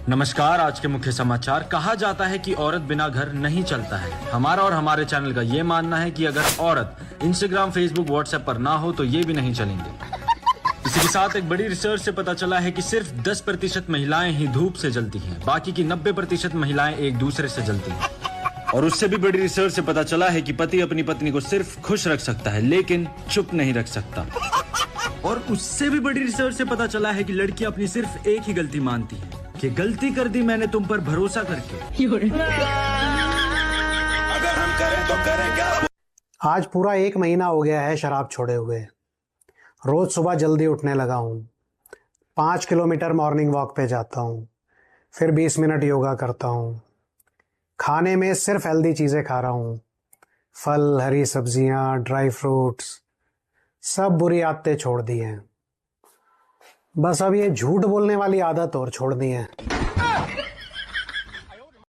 नमस्कार। आज के मुख्य समाचार। कहा जाता है कि औरत बिना घर नहीं चलता है। हमारा और हमारे चैनल का ये मानना है कि अगर औरत इंस्टाग्राम, फेसबुक, व्हाट्सएप पर ना हो तो ये भी नहीं चलेंगे। इसी के साथ एक बड़ी रिसर्च से पता चला है कि सिर्फ 10% महिलाएं ही धूप से जलती हैं, बाकी की 90% महिलाएं एक दूसरे से जलती हैं। और उससे भी बड़ी रिसर्च से पता चला है कि पति अपनी पत्नी को सिर्फ खुश रख सकता है लेकिन चुप नहीं रख सकता। और उससे भी बड़ी रिसर्च से पता चला है कि लड़कियां अपनी सिर्फ एक ही गलती मानती हैं कि गलती कर दी मैंने तुम पर भरोसा करके। अगर हम करें तो करेंगे। आज पूरा 1 महीना हो गया है शराब छोड़े हुए। रोज सुबह जल्दी उठने लगा हूँ। 5 किलोमीटर मॉर्निंग वॉक पे जाता हूँ, फिर 20 मिनट योगा करता हूँ। खाने में सिर्फ हेल्दी चीज़ें खा रहा हूँ, फल, हरी सब्जियाँ, ड्राई फ्रूट्स, सब बुरी आदतें छोड़ दी हैं। बस अब ये झूठ बोलने वाली आदत और छोड़ दी है।